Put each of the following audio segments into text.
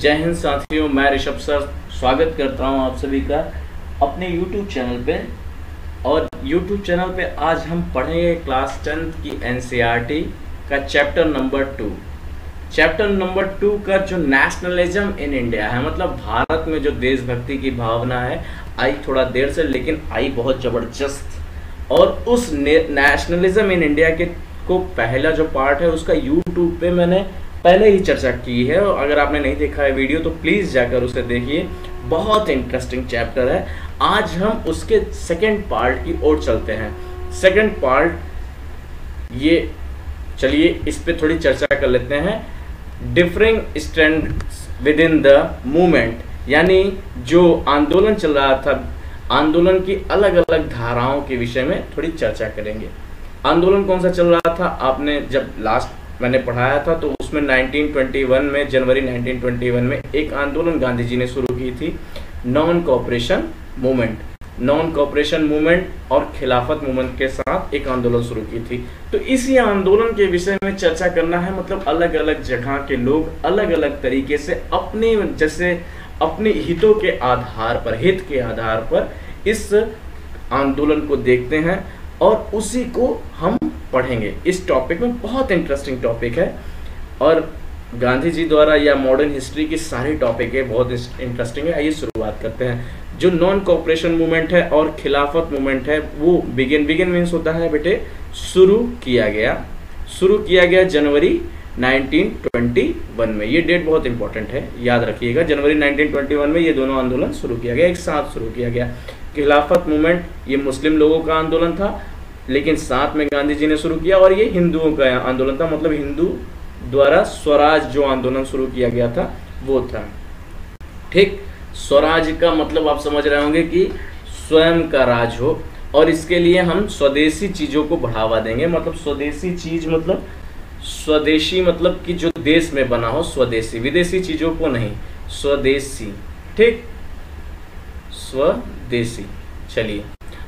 जय हिंद साथियों, मैं ऋषभ सर स्वागत करता हूं आप सभी का अपने YouTube चैनल पे। और YouTube चैनल पे आज हम पढ़ेंगे क्लास 10th की NCERT का चैप्टर नंबर 2। चैप्टर नंबर 2 का जो नेशनलिज्म इन इंडिया है, मतलब भारत में जो देशभक्ति की भावना है, आई थोड़ा देर से लेकिन आई बहुत ज़बरदस्त। और उस नेशनलिज्म इन इंडिया के को पहला जो पार्ट है उसका YouTube पे मैंने पहले ही चर्चा की है। और अगर आपने नहीं देखा है वीडियो तो प्लीज़ जाकर उसे देखिए, बहुत इंटरेस्टिंग चैप्टर है। आज हम उसके सेकंड पार्ट की ओर चलते हैं। सेकंड पार्ट ये, चलिए इस पे थोड़ी चर्चा कर लेते हैं। Differing strands with in the movement, यानी जो आंदोलन चल रहा था, आंदोलन की अलग अलग धाराओं के विषय में थोड़ी चर्चा करेंगे। आंदोलन कौन सा चल रहा था, आपने जब लास्ट मैंने पढ़ाया था तो उसमें 1921 में, जनवरी 1921 में एक आंदोलन गांधी जी ने शुरू की थी, non cooperation movement. Non cooperation movement और खिलाफत मूवमेंट के साथ एक आंदोलन शुरू की थी। तो इसी आंदोलन के विषय में चर्चा करना है। मतलब अलग अलग जगह के लोग अलग अलग तरीके से अपने जैसे अपने हितों के आधार पर, हित के आधार पर इस आंदोलन को देखते हैं और उसी को हम पढ़ेंगे। इस टॉपिक में बहुत इंटरेस्टिंग टॉपिक है और गांधी जी द्वारा या मॉडर्न हिस्ट्री की सारी टॉपिक है, बहुत इंटरेस्टिंग है। आइए शुरुआत करते हैं। जो नॉन कोऑपरेशन मूवमेंट है और खिलाफत मूवमेंट है वो बिगिन मीन्स होता है बेटे शुरू किया गया जनवरी 1921 में। ये डेट बहुत इंपॉर्टेंट है, याद रखिएगा। जनवरी 1921 में ये दोनों आंदोलन शुरू किया गया, एक साथ शुरू किया गया। खिलाफत मूवमेंट ये मुस्लिम लोगों का आंदोलन था, लेकिन साथ में गांधी जी ने शुरू किया। और ये हिंदुओं का आंदोलन था, मतलब हिंदू द्वारा स्वराज जो आंदोलन शुरू किया गया था वो था। ठीक, स्वराज का मतलब आप समझ रहे होंगे कि स्वयं का राज हो, और इसके लिए हम स्वदेशी चीजों को बढ़ावा देंगे। मतलब स्वदेशी चीज मतलब स्वदेशी, मतलब कि जो देश में बना हो, स्वदेशी, विदेशी चीजों को नहीं, स्वदेशी। ठीक, स्वदेशी। चलिए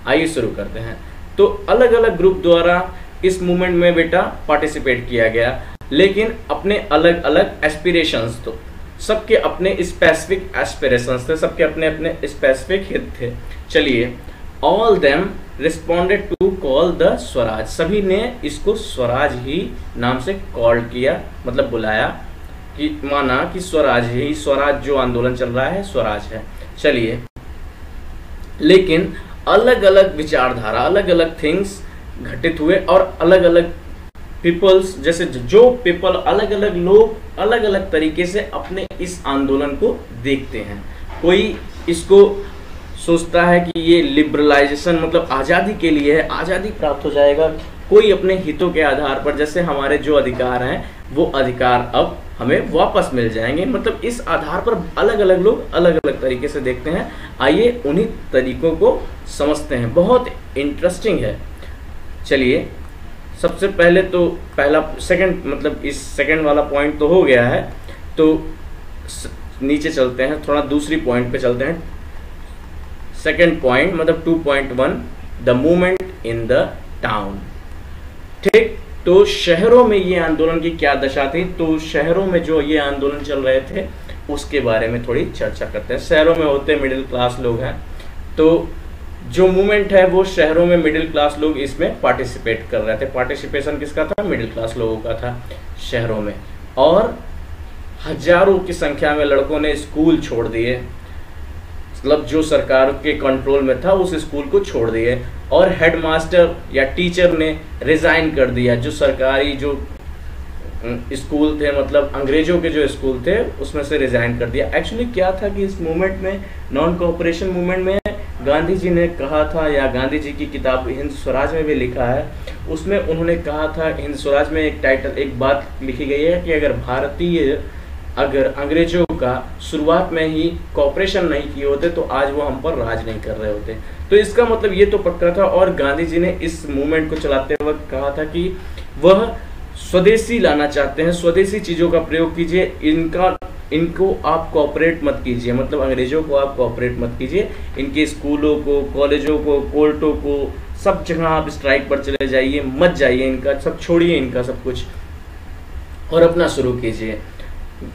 आइए शुरू करते हैं। तो अलग अलग ग्रुप द्वारा इस मूवमेंट में बेटा पार्टिसिपेट किया गया, लेकिन अपने अलग अलग एस्पिरेशंस, तो सबके अपने स्पेसिफिक एस्पिरेशंस थे, सबके अपने अपने स्पेसिफिक हित थे। चलिए, all them responded to call the Swaraj, सभी ने इसको स्वराज ही नाम से कॉल किया, मतलब बुलाया, कि माना कि स्वराज ही, स्वराज जो आंदोलन चल रहा है स्वराज है। चलिए, लेकिन अलग अलग विचारधारा, अलग अलग थिंग्स घटित हुए और अलग अलग पीपल्स, जैसे जो पीपल, अलग अलग लोग अलग अलग तरीके से अपने इस आंदोलन को देखते हैं। कोई इसको सोचता है कि ये लिबरलाइजेशन, मतलब आज़ादी के लिए है, आज़ादी प्राप्त हो जाएगा। कोई अपने हितों के आधार पर, जैसे हमारे जो अधिकार हैं वो अधिकार अब हमें वापस मिल जाएंगे। मतलब इस आधार पर अलग अलग लोग अलग अलग तरीके से देखते हैं। आइए उन्हीं तरीकों को समझते हैं, बहुत इंटरेस्टिंग है। चलिए, सबसे पहले तो पहला सेकंड, मतलब इस सेकंड वाला पॉइंट तो हो गया है, तो नीचे चलते हैं, थोड़ा दूसरी पॉइंट पे चलते हैं। सेकंड पॉइंट मतलब 2.1, the movement in the town. ठीक, तो शहरों में ये आंदोलन की क्या दशा थी, तो शहरों में जो ये आंदोलन चल रहे थे उसके बारे में थोड़ी चर्चा करते हैं। शहरों में होते मिडिल क्लास लोग हैं, तो जो मूवमेंट है वो शहरों में मिडिल क्लास लोग इसमें पार्टिसिपेट कर रहे थे। पार्टिसिपेशन किसका था, मिडिल क्लास लोगों का था शहरों में। और हजारों की संख्या में लड़कों ने स्कूल छोड़ दिए, मतलब जो सरकार के कंट्रोल में था उस स्कूल को छोड़ दिए। और हेडमास्टर या टीचर ने रिजाइन कर दिया, जो सरकारी जो स्कूल थे, मतलब अंग्रेजों के जो स्कूल थे उसमें से रिजाइन कर दिया। एक्चुअली क्या था कि इस मूवमेंट में, नॉन कोऑपरेशन मूवमेंट में, गांधी जी ने कहा था, या गांधी जी की किताब हिंद स्वराज में भी लिखा है, उसमें उन्होंने कहा था, हिंद स्वराज में एक टाइटल, एक बात लिखी गई है कि अगर अंग्रेजों का शुरुआत में ही कॉपरेशन नहीं किए होते तो आज वो हम पर राज नहीं कर रहे होते। तो इसका मतलब ये तो पक्का था। और गांधी जी ने इस मूवमेंट को चलाते वक्त कहा था कि वह स्वदेशी लाना चाहते हैं, स्वदेशी चीज़ों का प्रयोग कीजिए, इनको आप कॉपरेट मत कीजिए, मतलब अंग्रेजों को आप कॉपरेट मत कीजिए। इनके स्कूलों को, कॉलेजों को, कोर्टों को, सब जगह आप स्ट्राइक पर चले जाइए, मत जाइए, इनका सब छोड़िए, इनका सब कुछ, और अपना शुरू कीजिए।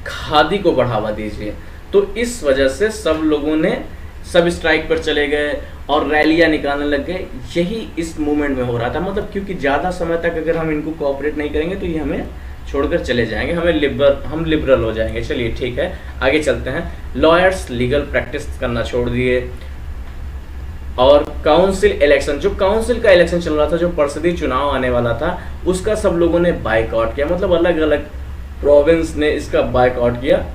खादी को बढ़ावा दीजिए। तो इस वजह से सब लोगों ने सब स्ट्राइक पर चले गए और रैलियां निकालने लग गए। यही इस मूवमेंट में हो रहा था, मतलब क्योंकि ज़्यादा समय तक अगर हम इनको कोऑपरेट नहीं करेंगे तो ये हमें छोड़कर चले जाएंगे, हम लिबरल हो जाएंगे। चलिए ठीक है, आगे चलते हैं। लॉयर्स लीगल प्रैक्टिस करना छोड़ दिए और काउंसिल इलेक्शन, जो काउंसिल का इलेक्शन चल रहा था, जो परिषदीय चुनाव आने वाला था, उसका सब लोगों ने बाइकआउट किया। मतलब अलग अलग प्रोविंस ने इसका बाइकआउट किया।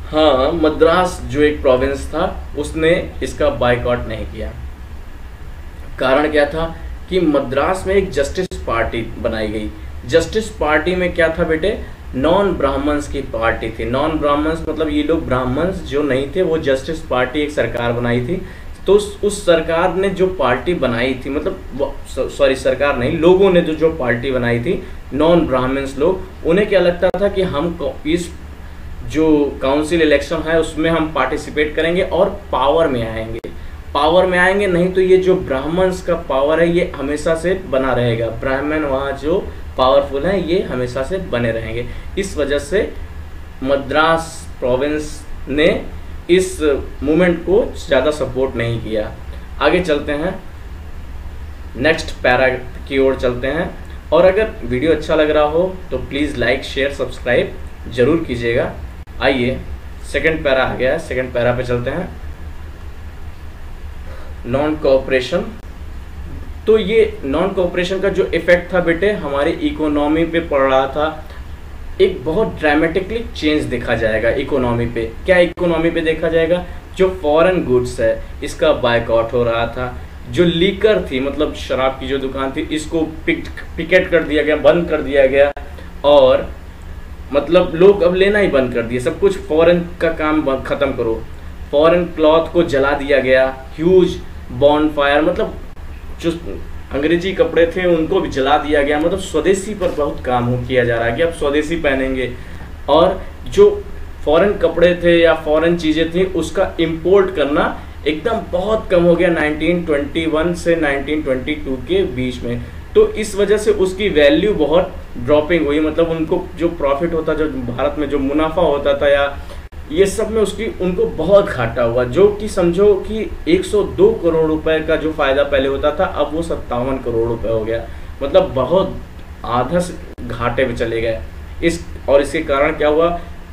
हाँ, मद्रास जो एक प्रोविंस था उसने इसका बाइकआउट नहीं किया। कारण क्या था कि मद्रास में एक जस्टिस पार्टी बनाई गई। जस्टिस पार्टी में क्या था बेटे, नॉन ब्राह्मण्स की पार्टी थी। नॉन ब्राह्मण्स मतलब ये लोग ब्राह्मण्स जो नहीं थे, वो जस्टिस पार्टी एक सरकार बनाई थी। तो उस सरकार ने जो पार्टी बनाई थी, मतलब सॉरी सरकार नहीं, लोगों ने जो पार्टी बनाई थी, नॉन ब्राह्मण्स लोग, उन्हें क्या लगता था कि हम इस जो काउंसिल इलेक्शन है उसमें हम पार्टिसिपेट करेंगे और पावर में आएंगे। पावर में आएंगे, नहीं तो ये जो ब्राह्मण्स का पावर है ये हमेशा से बना रहेगा। ब्राह्मण वहाँ जो पावरफुल हैं ये हमेशा से बने रहेंगे। इस वजह से मद्रास प्रोविंस ने इस मूवमेंट को ज़्यादा सपोर्ट नहीं किया। आगे चलते हैं, नेक्स्ट पैरा की ओर चलते हैं। और अगर वीडियो अच्छा लग रहा हो तो प्लीज़ लाइक शेयर सब्सक्राइब जरूर कीजिएगा। आइए सेकंड पैरा आ गया है, सेकंड पैरा पे चलते हैं। Non cooperation. तो ये नॉन कोऑपरेशन का जो इफेक्ट था बेटे हमारी इकोनॉमी पे पड़ रहा था, एक बहुत ड्रामेटिकली चेंज देखा जाएगा इकोनॉमी पे। क्या इकोनॉमी पे देखा जाएगा, जो फॉरेन गुड्स है इसका बायकॉट हो रहा था। जो लीकर थी, मतलब शराब की जो दुकान थी, इसको पिकेट कर दिया गया, बंद कर दिया गया। और मतलब लोग अब लेना ही बंद कर दिए, सब कुछ फॉरेन का काम खत्म करो। फॉरेन क्लॉथ को जला दिया गया, ह्यूज बॉनफायर, मतलब जो अंग्रेजी कपड़े थे उनको भी जला दिया गया। मतलब स्वदेशी पर बहुत काम किया जा रहा है कि अब स्वदेशी पहनेंगे। और जो फॉरेन कपड़े थे या फॉरेन चीज़ें थी उसका इंपोर्ट करना एकदम बहुत कम हो गया 1921 से 1922 के बीच में। तो इस वजह से उसकी वैल्यू बहुत ड्रॉपिंग हुई। मतलब उनको जो प्रॉफिट होता, जो भारत में जो मुनाफा होता था या ये सब में उनको बहुत घाटा हुआ। जो कि समझो कि 102 करोड़ रुपए का जो फायदा पहले होता था अब वो 57 करोड़ रुपए हो गया। मतलब बहुत आधा घाटे में चले गए। इसके कारण क्या हुआ,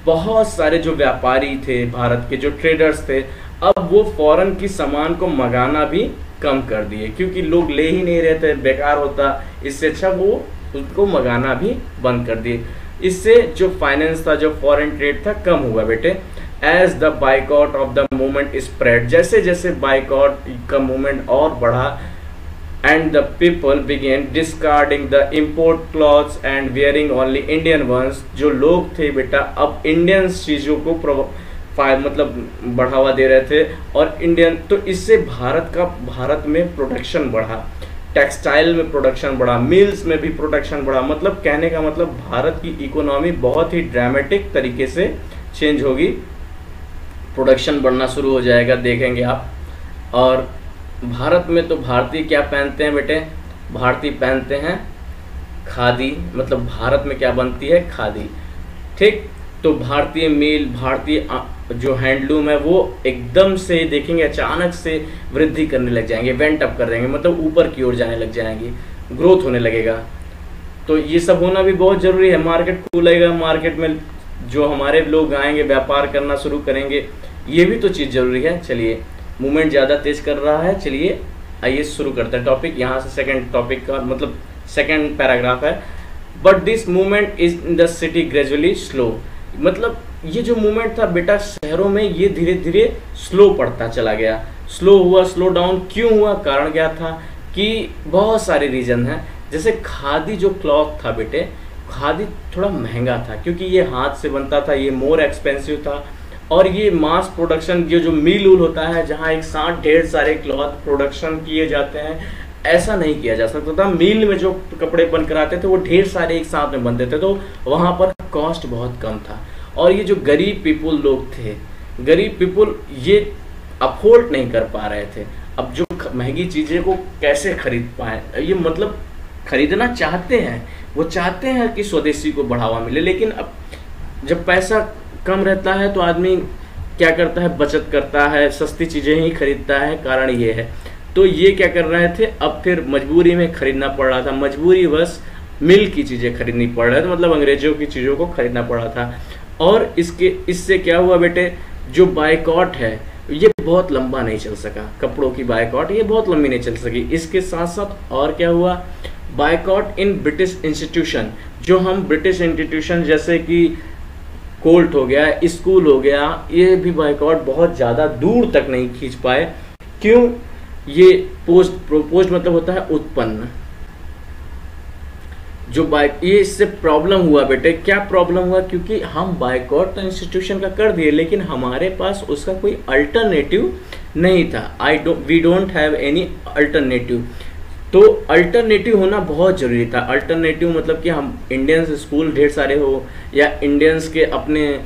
बहुत सारे जो व्यापारी थे भारत के, जो ट्रेडर्स थे, अब वो फॉरेन की सामान को मंगाना भी कम कर दिए क्योंकि लोग ले ही नहीं रहे थे, बेकार होता। इससे अच्छा वो उसको मंगाना भी बंद कर दिए। इससे जो फाइनेंस था, जो फॉरेन ट्रेड था, कम हुआ बेटे। As the boycott of the movement spread, जैसे जैसे बाइकआउट का मूवमेंट और बढ़ा, and the people began discarding the import clothes and wearing only Indian ones. जो लोग थे बेटा अब इंडियन चीज़ों को मतलब बढ़ावा दे रहे थे और इंडियन। तो इससे भारत में प्रोडक्शन बढ़ा, टेक्सटाइल में प्रोडक्शन बढ़ा, मिल्स में भी प्रोडक्शन बढ़ा। मतलब कहने का मतलब भारत की इकोनॉमी बहुत ही ड्रामेटिक तरीके से चेंज होगी, प्रोडक्शन बढ़ना शुरू हो जाएगा, देखेंगे आप। और भारत में तो भारतीय क्या पहनते हैं बेटे, भारतीय पहनते हैं खादी। मतलब भारत में क्या बनती है, खादी, ठीक। तो भारतीय मील, भारतीय जो हैंडलूम है वो एकदम से देखेंगे अचानक से वृद्धि करने लग जाएंगे, वेंट अप कर देंगे, मतलब ऊपर की ओर जाने लग जाएंगी, ग्रोथ होने लगेगा। तो ये सब होना भी बहुत ज़रूरी है। मार्केट खुलेगा, मार्केट में जो हमारे लोग आएंगे, व्यापार करना शुरू करेंगे, ये भी तो चीज़ ज़रूरी है। चलिए, मूवमेंट ज़्यादा तेज कर रहा है, चलिए आइए शुरू करते हैं टॉपिक। यहाँ से सेकेंड टॉपिक का मतलब सेकेंड पैराग्राफ है। But this movement is in the city gradually slow. मतलब ये जो मूवमेंट था बेटा शहरों में ये धीरे धीरे स्लो पड़ता चला गया, स्लो हुआ, स्लो डाउन क्यों हुआ, कारण क्या था कि बहुत सारे रीजन हैं। जैसे खादी जो क्लॉथ था बेटे, खादी थोड़ा महंगा था क्योंकि ये हाथ से बनता था, ये मोर एक्सपेंसिव था। और ये मास प्रोडक्शन, ये जो मिल उल होता है जहाँ एक साथ ढेर सारे क्लॉथ प्रोडक्शन किए जाते हैं, ऐसा नहीं किया जा सकता था। मिल में जो कपड़े बनकर आते थे वो ढेर सारे एक साथ में बनते थे, तो वहाँ पर कॉस्ट बहुत कम था। और ये जो गरीब पीपुल लोग थे, गरीब पीपुल ये अफोर्ड नहीं कर पा रहे थे। अब जो महंगी चीज़ें को कैसे खरीद पाए, ये मतलब खरीदना चाहते हैं, वो चाहते हैं कि स्वदेशी को बढ़ावा मिले, लेकिन अब जब पैसा कम रहता है तो आदमी क्या करता है, बचत करता है, सस्ती चीज़ें ही खरीदता है, कारण ये है। तो ये क्या कर रहे थे, अब फिर मजबूरी में खरीदना पड़ रहा था, मजबूरी बस मिल की चीज़ें खरीदनी पड़ रहा था, मतलब अंग्रेजों की चीज़ों को खरीदना पड़ रहा था। और इससे क्या हुआ बेटे, जो बायकॉट है ये बहुत लंबा नहीं चल सका, कपड़ों की बायकॉट ये बहुत लंबी नहीं चल सकी। इसके साथ साथ और क्या हुआ, बायकॉट इन ब्रिटिश इंस्टीट्यूशन, जो हम ब्रिटिश इंस्टीट्यूशन जैसे कि कोर्ट हो गया, स्कूल हो गया, ये भी बायकॉट बहुत ज़्यादा दूर तक नहीं खींच पाए। क्यों, ये पोस्ट मतलब होता है उत्पन्न, जो ये इससे प्रॉब्लम हुआ बेटे। क्या प्रॉब्लम हुआ, क्योंकि हम बायकॉट तो इंस्टीट्यूशन का कर दिए, लेकिन हमारे पास उसका कोई अल्टरनेटिव नहीं था। We don't have any alternative. तो अल्टरनेटिव होना बहुत ज़रूरी था। अल्टरनेटिव मतलब कि हम इंडियंस स्कूल ढेर सारे हो, या इंडियंस के अपने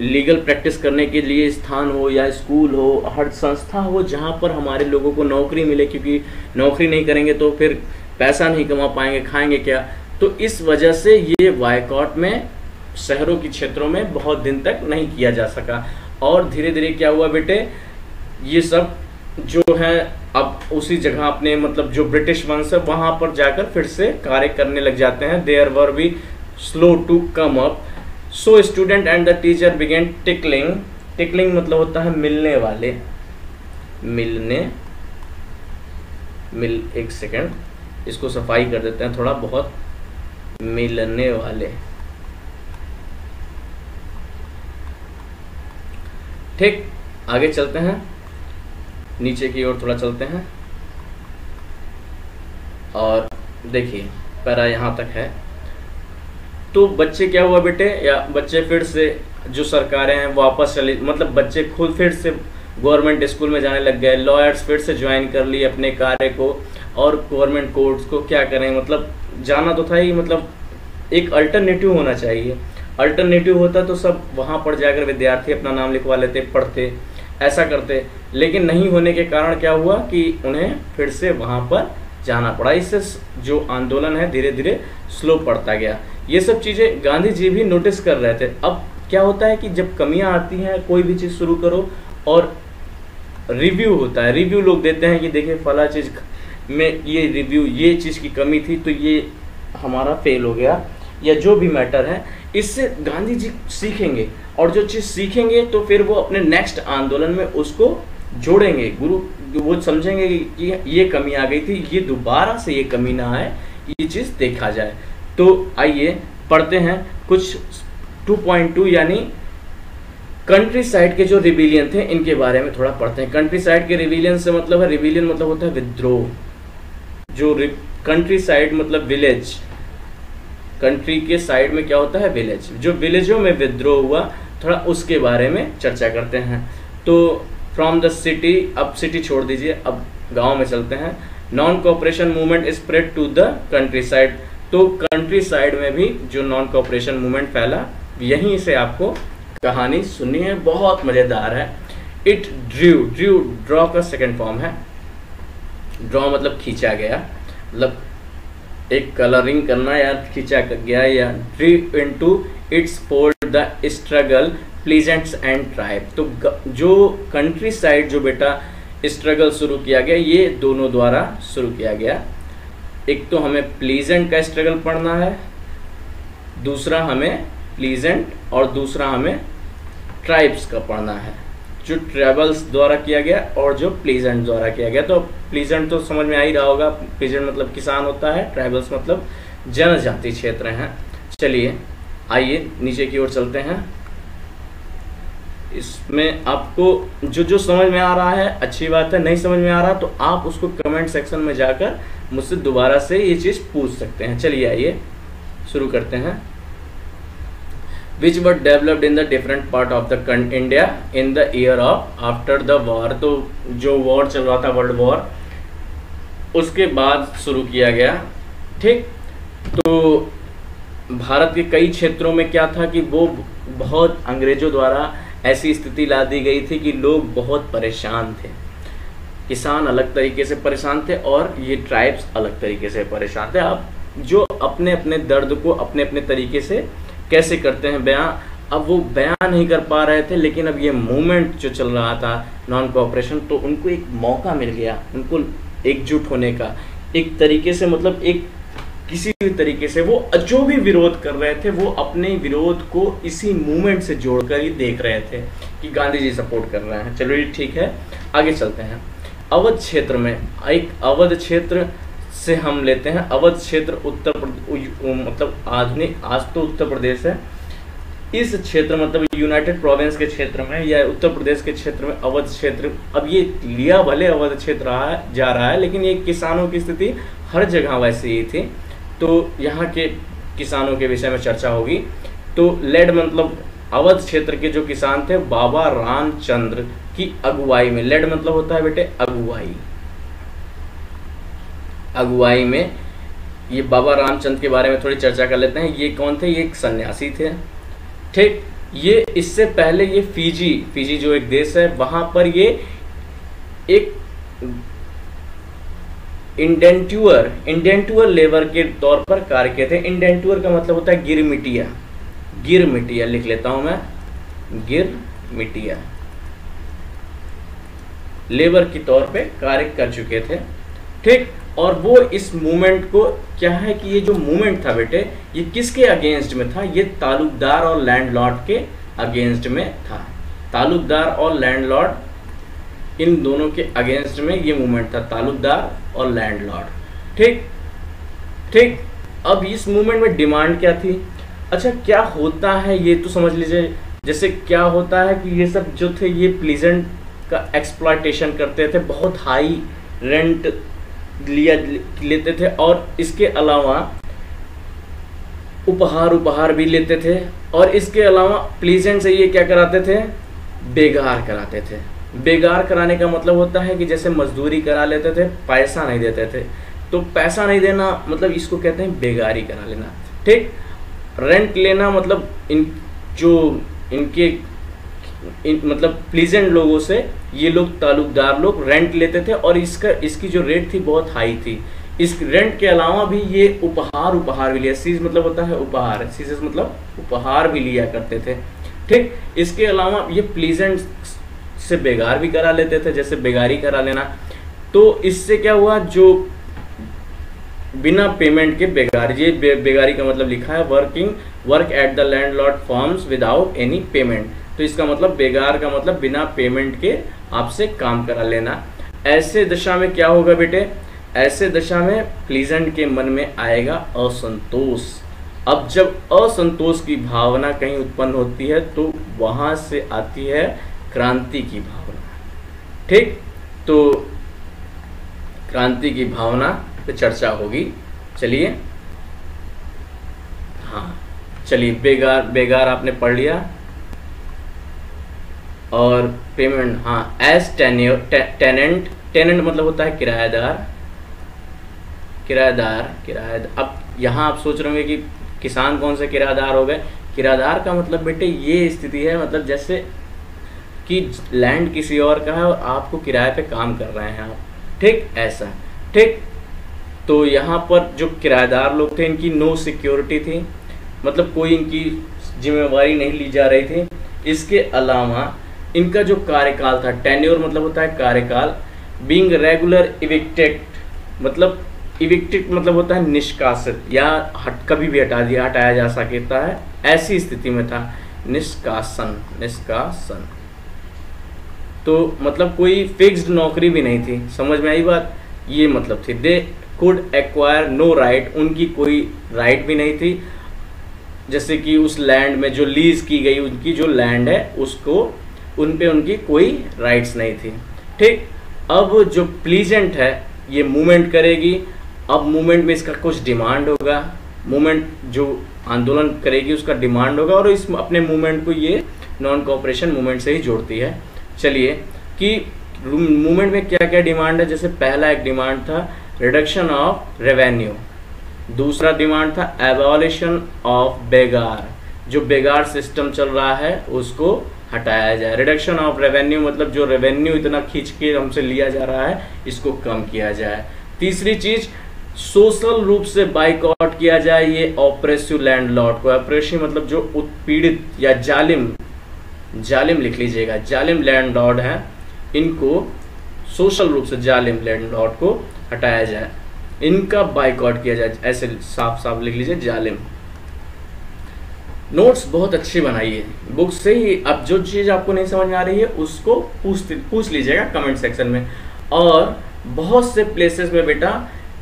लीगल प्रैक्टिस करने के लिए स्थान हो, या स्कूल हो, हर संस्था हो जहाँ पर हमारे लोगों को नौकरी मिले, क्योंकि नौकरी नहीं करेंगे तो फिर पैसा नहीं कमा पाएंगे, खाएंगे क्या। तो इस वजह से ये बायकॉट में शहरों की क्षेत्रों में बहुत दिन तक नहीं किया जा सका। और धीरे धीरे क्या हुआ बेटे, ये सब जो है अब उसी जगह अपने मतलब जो ब्रिटिश वंश है वहाँ पर जाकर फिर से कार्य करने लग जाते हैं। There were be slow to come up, so student and the teacher began tickling. Tickling मतलब होता है मिलने वाले, एक सेकेंड इसको सफाई कर देते हैं थोड़ा बहुत, मिलने वाले, ठीक। आगे चलते हैं, नीचे की ओर थोड़ा चलते हैं और देखिए पैरा यहाँ तक है। तो बच्चे क्या हुआ बेटे, या बच्चे फिर से जो सरकारें हैं वापस चली, मतलब बच्चे खुद फिर से गवर्नमेंट स्कूल में जाने लग गए, लॉयर्स फिर से ज्वाइन कर लिए अपने कार्य को, और गवर्नमेंट कोर्ट्स को क्या करें, मतलब जाना तो था ही, मतलब एक अल्टरनेटिव होना चाहिए। अल्टरनेटिव होता तो सब वहाँ पर जाकर विद्यार्थी अपना नाम लिखवा लेते, पढ़ते, ऐसा करते, लेकिन नहीं होने के कारण क्या हुआ कि उन्हें फिर से वहाँ पर जाना पड़ा। इससे जो आंदोलन है धीरे धीरे स्लो पड़ता गया। ये सब चीज़ें गांधी जी भी नोटिस कर रहे थे। अब क्या होता है कि जब कमियां आती हैं, कोई भी चीज़ शुरू करो और रिव्यू होता है, रिव्यू लोग देते हैं कि देखिए फला चीज़ में ये रिव्यू, ये चीज़ की कमी थी तो ये हमारा फेल हो गया, या जो भी मैटर है, इससे गांधी जी सीखेंगे, और जो चीज़ सीखेंगे तो फिर वो अपने नेक्स्ट आंदोलन में उसको जोड़ेंगे। वो समझेंगे कि ये कमी आ गई थी, ये दोबारा से ये कमी ना आए, ये चीज़ देखा जाए। तो आइए पढ़ते हैं कुछ 2.2 यानी कंट्री साइड के जो रिबेलियन थे इनके बारे में थोड़ा पढ़ते हैं। कंट्री साइड के रिबेलियन से मतलब है, रिबेलियन मतलब होता है विद्रोह। जो कंट्री साइड मतलब विलेज, कंट्री के साइड में क्या होता है, विलेज। जो विलेजों में विद्रोह हुआ, थोड़ा उसके बारे में चर्चा करते हैं। तो फ्रॉम द सिटी, अब सिटी छोड़ दीजिए, अब गांव में चलते हैं। Non cooperation movement spread to the countryside. तो कंट्री साइड में भी जो नॉन कोऑपरेशन मूवमेंट फैला, यहीं से आपको कहानी सुननी है, बहुत मज़ेदार है। इट ड्रॉ का सेकेंड फॉर्म है। ड्रॉ मतलब खींचा गया, मतलब एक कलरिंग करना या खींचा गया, या drew into its fold the struggle peasants and tribe. तो जो कंट्री साइड जो बेटा स्ट्रगल शुरू किया गया, ये दोनों द्वारा शुरू किया गया। एक तो हमें प्लीजेंट का स्ट्रगल पढ़ना है, दूसरा हमें प्लीजेंट, और दूसरा हमें ट्राइब्स का पढ़ना है, जो ट्राइबल्स द्वारा किया गया और जो प्लीजेंट द्वारा किया गया। तो प्लीजेंट तो समझ में आ ही रहा होगा, प्लीजेंट मतलब किसान होता है, ट्राइबल्स मतलब जनजाति क्षेत्र हैं। चलिए आइए नीचे की ओर चलते हैं। इसमें आपको जो समझ में आ रहा है अच्छी बात है, नहीं समझ में आ रहा तो आप उसको कमेंट सेक्शन में जाकर मुझसे दोबारा से ये चीज़ पूछ सकते हैं। चलिए आइए शुरू करते हैं। Which were developed in the different part of the India in the year of after the war। तो जो वॉर चल रहा था, वर्ल्ड वॉर, उसके बाद शुरू किया गया, ठीक। तो भारत के कई क्षेत्रों में क्या था कि वो बहुत अंग्रेजों द्वारा ऐसी स्थिति ला दी गई थी कि लोग बहुत परेशान थे। किसान अलग तरीके से परेशान थे और ये ट्राइब्स अलग तरीके से परेशान थे। अब जो अपने अपने दर्द को अपने अपने तरीके से कैसे करते हैं बयां, अब वो बयान नहीं कर पा रहे थे, लेकिन अब ये मूवमेंट जो चल रहा था नॉन कोऑपरेशन, तो उनको एक मौका मिल गया, उनको एकजुट होने का एक तरीके से, मतलब एक किसी भी तरीके से वो जो भी विरोध कर रहे थे वो अपने विरोध को इसी मूवमेंट से जोड़कर ही देख रहे थे कि गांधी जी सपोर्ट कर रहे हैं। चलो ये ठीक है, आगे चलते हैं। अवध क्षेत्र में, एक अवध क्षेत्र से हम लेते हैं। अवध क्षेत्र उत्तर प्रदेश, मतलब आधुनिक, आज तो उत्तर प्रदेश है, इस क्षेत्र मतलब यूनाइटेड प्रोविंस के क्षेत्र में या उत्तर प्रदेश के क्षेत्र में अवध क्षेत्र, अब ये लिया भले अवध क्षेत्र जा रहा है, लेकिन ये किसानों की स्थिति हर जगह वैसे ही थी, तो यहाँ के किसानों के विषय में चर्चा होगी। तो लेड मतलब अवध क्षेत्र के जो किसान थे बाबा रामचंद्र की अगुवाई में, लेड मतलब होता है बेटे अगुवाई, अगुवाई में ये बाबा रामचंद्र के बारे में थोड़ी चर्चा कर लेते हैं। ये कौन थे? ये एक सन्यासी थे, ठीक। ये इससे पहले ये फिजी जो एक देश है, वहां पर ये एक इंडेंटुअर लेबर के तौर पर कार्य किए थे। इंडेंटुअर का मतलब होता है गिरमिटिया, लिख लेता हूं मैं, गिरमिटिया लेबर के तौर पे कार्य कर चुके थे, ठीक। और वो इस मूवमेंट को, क्या है कि ये जो मूवमेंट था बेटे, ये किसके अगेंस्ट में था? ये तालुकदार और लैंडलॉर्ड के अगेंस्ट में था। तालुकदार और लैंडलॉर्ड, इन दोनों के अगेंस्ट में ये मूवमेंट था, तालुकदार और लैंडलॉर्ड, ठीक। अब इस मूवमेंट में डिमांड क्या थी? अच्छा, क्या होता है ये तो समझ लीजिए। जैसे क्या होता है कि ये सब जो थे ये प्लीजेंट का एक्सप्लॉयटेशन करते थे, बहुत हाई रेंट लेते थे, और इसके अलावा उपहार भी लेते थे, और इसके अलावा प्लीजेंट से ये क्या कराते थे? बेगार कराते थे। बेगार कराने का मतलब होता है कि जैसे मजदूरी करा लेते थे, पैसा नहीं देते थे, तो पैसा नहीं देना मतलब इसको कहते हैं बेगारी करा लेना, ठीक। रेंट लेना मतलब मतलब प्लीजेंट लोगों से ये लोग, तालुकदार लोग रेंट लेते थे, और इसकी जो रेट थी बहुत हाई थी। इस रेंट के अलावा भी ये उपहार भी लिया। सीज मतलब होता है उपहार, सीजेस मतलब उपहार भी लिया करते थे, ठीक। इसके अलावा ये प्लीजेंट से बेगार भी करा लेते थे, जैसे बेगारी करा लेना। तो इससे क्या हुआ, जो बिना पेमेंट के बेगार, ये बेगारी का मतलब लिखा है work at the landlord firms without any payment. तो इसका मतलब बेगार का मतलब बिना पेमेंट के आपसे काम करा लेना। ऐसे दशा में क्या होगा बेटे? ऐसे दशा में प्लीजेंट के मन में आएगा असंतोष। अब जब असंतोष की भावना कहीं उत्पन्न होती है तो वहां से आती है क्रांति की भावना, ठीक। तो क्रांति की भावना पे चर्चा होगी। चलिए, हाँ चलिए, बेगार आपने पढ़ लिया, और पेमेंट, हाँ एज टेनेंट मतलब होता है किराएदार। अब यहाँ आप सोच रहे होंगे कि किसान कौन से किराएदार हो गए? किराएदार का मतलब बेटे ये स्थिति है, मतलब जैसे कि लैंड किसी और का है और आपको किराए पे काम कर रहे हैं आप, ठीक, ऐसा, ठीक। तो यहाँ पर जो किराएदार लोग थे इनकी नो सिक्योरिटी थी, मतलब कोई इनकी जिम्मेवारी नहीं ली जा रही थी। इसके अलावा इनका जो कार्यकाल था, टेन्योर मतलब होता है कार्यकाल, बीइंग रेगुलर इविक्टेड मतलब होता है निष्कासित, या कभी भी हटाया जा सकता है, ऐसी स्थिति में था। निष्कासन तो मतलब कोई फिक्स्ड नौकरी भी नहीं थी, समझ में आई बात? ये मतलब थी। They could acquire no right, उनकी कोई राइट भी नहीं थी। जैसे कि उस लैंड में जो लीज की गई, उनकी जो लैंड है उसको, उन पे उनकी कोई राइट्स नहीं थी, ठीक। अब जो प्लीजेंट है ये मूवमेंट करेगी। अब मूवमेंट में इसका कुछ डिमांड होगा, मूवमेंट जो आंदोलन करेगी उसका डिमांड होगा, और इस अपने मूवमेंट को ये नॉन कोऑपरेशन मूवमेंट से ही जोड़ती है। चलिए कि मूवमेंट में क्या क्या डिमांड है। जैसे पहला एक डिमांड था रिडक्शन ऑफ रेवेन्यू, दूसरा डिमांड था एबॉलिशन ऑफ बेगार, जो बेगार सिस्टम चल रहा है उसको हटाया जाए। रिडक्शन ऑफ रेवेन्यू मतलब जो रेवेन्यू इतना खींच के हमसे लिया जा रहा है इसको कम किया जाए। तीसरी चीज सोशल रूप से बाइकआउट किया जाए ये ऑपरेसिव लैंडलॉर्ड को। ऑपरेसिव मतलब जो उत्पीड़ित या जालिम, जालिम लिख लीजिएगा, जालिम लैंडलॉर्ड हैं, इनको सोशल रूप से जालिम लैंडलॉर्ड को हटाया जाए, इनका बाइकआउट किया जाए, ऐसे साफ साफ लिख लीजिए जालिम। नोट्स बहुत अच्छी बनाइए बुक से ही। अब जो चीज़ आपको नहीं समझ में आ रही है उसको पूछ लीजिएगा कमेंट सेक्शन में। और बहुत से प्लेसेस में बेटा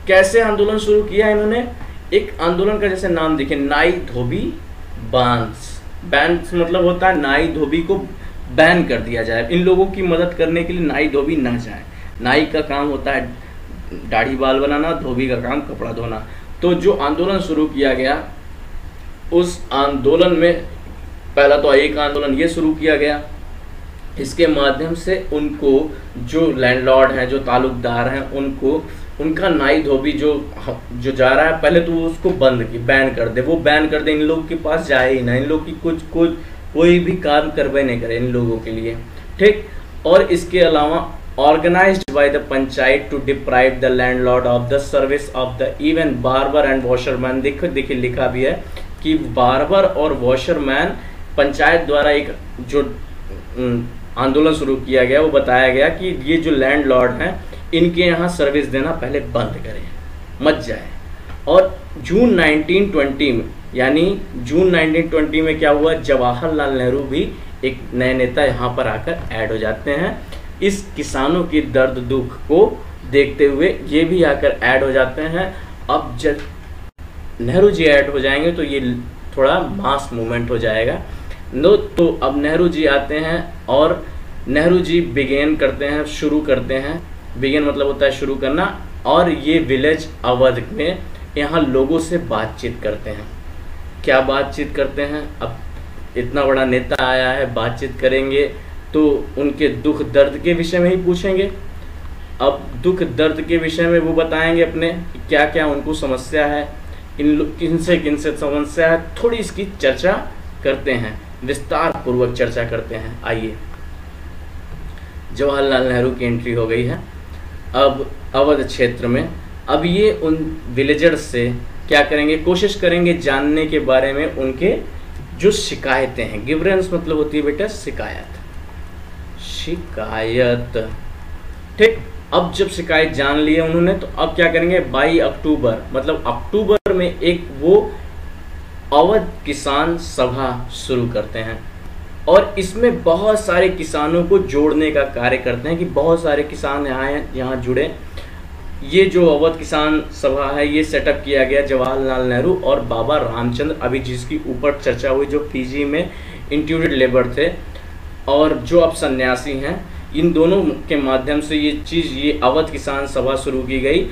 कैसे आंदोलन शुरू किया इन्होंने, एक आंदोलन का जैसे नाम देखिए, नाई धोबी बांस। बैन्स मतलब होता है नाई धोबी को बैन कर दिया जाए, इन लोगों की मदद करने के लिए नाई धोबी ना जाए। नाई का काम होता है दाढ़ी बाल बनाना, धोबी का काम कपड़ा धोना। तो जो आंदोलन शुरू किया गया उस आंदोलन में पहला तो एक आंदोलन ये शुरू किया गया, इसके माध्यम से उनको जो लैंडलॉर्ड हैं, जो ताल्लुकदार हैं, उनको उनका नाई धोबी जो जा रहा है पहले तो उसको बंद की, बैन कर दे, वो बैन कर दे, इन लोगों के पास जाए ही ना, इन लोग की कुछ कोई भी काम करवे नहीं करे इन लोगों के लिए, ठीक। और इसके अलावा organised by the panchayat to deprive the landlord of the service of the even barber and washerman. देखिए लिखा भी है कि बार्बर और वॉशरमैन पंचायत द्वारा एक जो आंदोलन शुरू किया गया, वो बताया गया कि ये जो लैंडलॉर्ड हैं इनके यहाँ सर्विस देना पहले बंद करें, मत जाए। और जून 1920 में, यानी जून 1920 में क्या हुआ, जवाहरलाल नेहरू भी एक नए नेता यहाँ पर आकर ऐड हो जाते हैं। इस किसानों की दर्द दुख को देखते हुए ये भी आकर ऐड हो जाते हैं। अब जब नेहरू जी ऐड हो जाएंगे तो ये थोड़ा मास मूवमेंट हो जाएगा। तो अब नेहरू जी आते हैं और नेहरू जी बिगेन करते हैं, शुरू करते हैं। बिगेन मतलब होता है शुरू करना। और ये विलेज अवध में यहाँ लोगों से बातचीत करते हैं। क्या बातचीत करते हैं, अब इतना बड़ा नेता आया है, बातचीत करेंगे तो उनके दुख दर्द के विषय में ही पूछेंगे। अब दुख दर्द के विषय में वो बताएंगे अपने क्या क्या उनको समस्या है, किनसे समस्या है, थोड़ी इसकी चर्चा करते हैं, विस्तार पूर्वक चर्चा करते हैं। आइए, जवाहरलाल नेहरू की एंट्री हो गई है अब अवध क्षेत्र में। अब ये उन विलेजर्स से क्या करेंगे, कोशिश करेंगे जानने के बारे में उनके जो शिकायतें हैं। गिवरेंस मतलब होती है बेटा शिकायत, शिकायत, ठीक। अब जब शिकायत जान ली है उन्होंने तो अब क्या करेंगे, 22 अक्टूबर मतलब अक्टूबर में एक वो अवध किसान सभा शुरू करते हैं। और इसमें बहुत सारे किसानों को जोड़ने का कार्य करते हैं कि बहुत सारे किसान यहाँ जुड़े। ये जो अवध किसान सभा है ये सेटअप किया गया जवाहरलाल नेहरू और बाबा रामचंद्र, अभी जिसकी ऊपर चर्चा हुई, जो फीजी में इंट्यूटेड लेबर थे और जो अब सन्यासी हैं, इन दोनों के माध्यम से ये अवध किसान सभा शुरू की गई।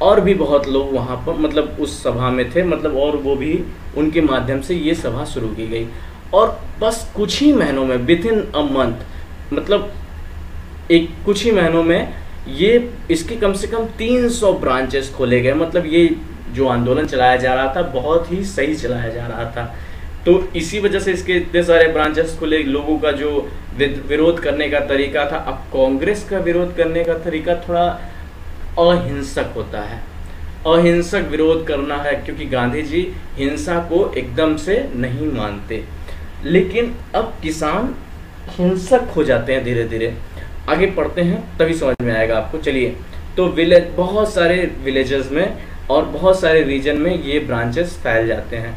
और भी बहुत लोग वहाँ पर मतलब उस सभा में थे, मतलब और वो भी उनके माध्यम से ये सभा शुरू की गई। और बस कुछ ही महीनों में, विद इन अ मंथ, मतलब एक कुछ ही महीनों में ये इसके कम से कम 300 ब्रांचेस खोले गए। मतलब ये जो आंदोलन चलाया जा रहा था बहुत ही सही चलाया जा रहा था। तो इसी वजह से इसके इतने सारे ब्रांचेस खुले। लोगों का जो विरोध करने का तरीका था, अब कांग्रेस का विरोध करने का तरीका थोड़ा अहिंसक होता है। अहिंसक विरोध करना है क्योंकि गांधी जी हिंसा को एकदम से नहीं मानते। लेकिन अब किसान हिंसक हो जाते हैं धीरे धीरे। आगे पढ़ते हैं तभी समझ में आएगा आपको। चलिए, तो विलेज, बहुत सारे विलेजेस में और बहुत सारे रीजन में ये ब्रांचेस फैल जाते हैं।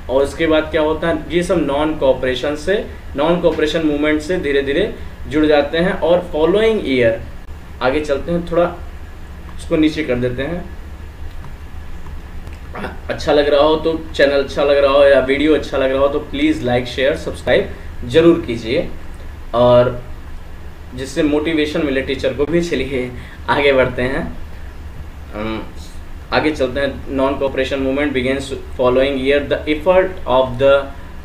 और उसके बाद क्या होता है, ये सब नॉन कोऑपरेशन मूवमेंट से धीरे धीरे जुड़ जाते हैं। और फॉलोइंग ईयर आगे चलते हैं, थोड़ा इसको नीचे कर देते हैं। अच्छा लग रहा हो तो चैनल अच्छा लग रहा हो या वीडियो अच्छा लग रहा हो तो प्लीज़ लाइक शेयर सब्सक्राइब जरूर कीजिए, और जिससे मोटिवेशन मिले टीचर को भी। चलिए आगे बढ़ते हैं, आगे चलते हैं। Non cooperation movement begins following year. The effort of the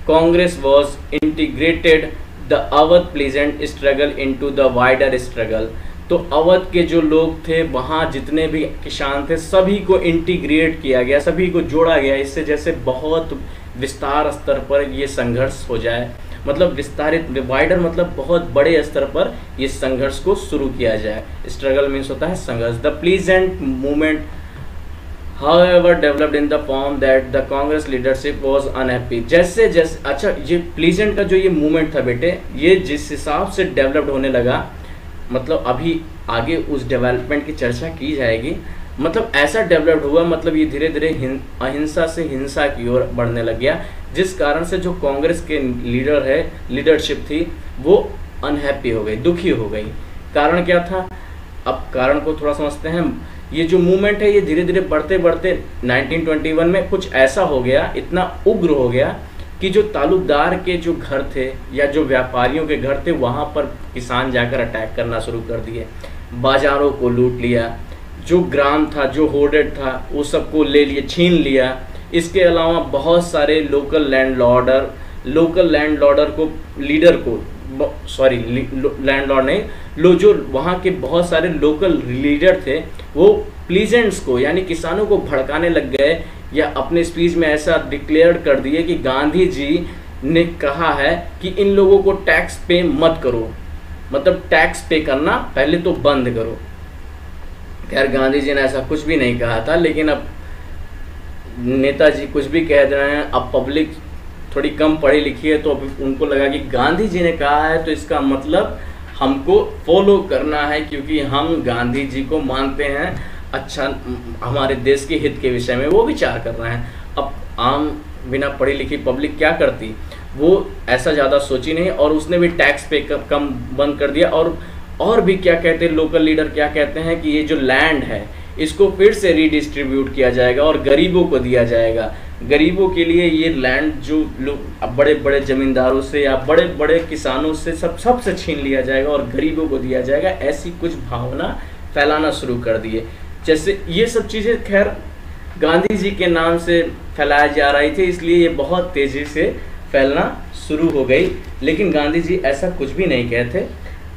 Congress was integrated the Awadh pleasant struggle into the wider struggle. तो अवध के जो लोग थे, वहाँ जितने भी किसान थे, सभी को इंटीग्रेट किया गया, सभी को जोड़ा गया, इससे जैसे बहुत विस्तार स्तर पर ये संघर्ष हो जाए। मतलब विस्तारित, वाइडर मतलब बहुत बड़े स्तर पर ये संघर्ष को शुरू किया जाए। स्ट्रगल मीन्स होता है संघर्ष। The pleasant movement however developed in the form that the Congress leadership was unhappy। जैसे जैसे अच्छा ये प्लीजेंट का जो ये मूवमेंट था बेटे, ये जिस हिसाब से डेवलप्ड होने लगा, मतलब अभी आगे उस डेवलपमेंट की चर्चा की जाएगी, मतलब ऐसा डेवलप्ड हुआ, मतलब ये धीरे धीरे अहिंसा से हिंसा की ओर बढ़ने लग गया, जिस कारण से जो कांग्रेस के लीडरशिप थी वो अनहैप्पी हो गई, दुखी हो गई। कारण क्या था? अब कारण को थोड़ा समझते हैं। ये जो मूवमेंट है ये धीरे धीरे बढ़ते बढ़ते 1921 में कुछ ऐसा हो गया, इतना उग्र हो गया कि जो तालुकदार के जो घर थे या जो व्यापारियों के घर थे वहाँ पर किसान जाकर अटैक करना शुरू कर दिए, बाजारों को लूट लिया, जो ग्राम था, जो होर्डेड था, वो सबको ले लिए, छीन लिया। इसके अलावा बहुत सारे लोकल लैंडलॉर्डर को, लीडर को, सॉरी लैंडलॉर्ड नहीं, जो वहाँ के बहुत सारे लोकल लीडर थे वो प्लीजेंट्स को यानी किसानों को भड़काने लग गए, या अपने स्पीच में ऐसा डिक्लेयर कर दिए कि गांधी जी ने कहा है कि इन लोगों को टैक्स पे मत करो, मतलब टैक्स पे करना पहले तो बंद करो। खैर गांधी जी ने ऐसा कुछ भी नहीं कहा था, लेकिन अब नेताजी कुछ भी कह रहे हैं। अब पब्लिक थोड़ी कम पढ़ी लिखी है तो अब उनको लगा कि गांधी जी ने कहा है तो इसका मतलब हमको फॉलो करना है, क्योंकि हम गांधी जी को मानते हैं, अच्छा हमारे देश के हित के विषय में वो विचार कर रहे हैं। अब आम बिना पढ़ी लिखी पब्लिक क्या करती, वो ऐसा ज़्यादा सोची नहीं, और उसने भी टैक्स पे कम बंद कर दिया। और भी क्या कहते हैं लोकल लीडर, क्या कहते हैं कि ये जो लैंड है इसको फिर से रीडिस्ट्रीब्यूट किया जाएगा और गरीबों को दिया जाएगा। गरीबों के लिए ये लैंड जो लोग बड़े बड़े जमींदारों से या बड़े बड़े किसानों से सबसे छीन लिया जाएगा और गरीबों को दिया जाएगा, ऐसी कुछ भावना फैलाना शुरू कर दिए। जैसे ये सब चीज़ें खैर गांधी जी के नाम से फैलाई जा रही थी, इसलिए ये बहुत तेज़ी से फैलना शुरू हो गई। लेकिन गांधी जी ऐसा कुछ भी नहीं कहते।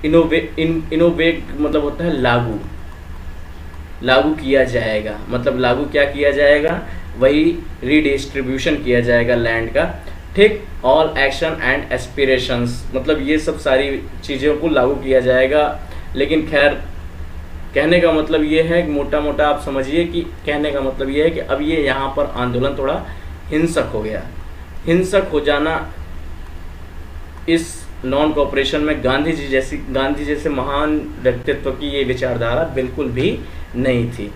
इनोवेट मतलब होता है लागू किया जाएगा, मतलब लागू क्या किया जाएगा, वही रीडिस्ट्रीब्यूशन किया जाएगा लैंड का, ठीक। ऑल एक्शन एंड एस्पिरेशंस, मतलब ये सब सारी चीज़ों को लागू किया जाएगा। लेकिन खैर कहने का मतलब ये है, मोटा मोटा आप समझिए कि कहने का मतलब ये है कि अब ये यहाँ पर आंदोलन थोड़ा हिंसक हो गया। हिंसक हो जाना इस नॉन कोऑपरेशन में गांधी जी जैसे महान व्यक्तित्व की ये विचारधारा बिल्कुल भी नहीं थी।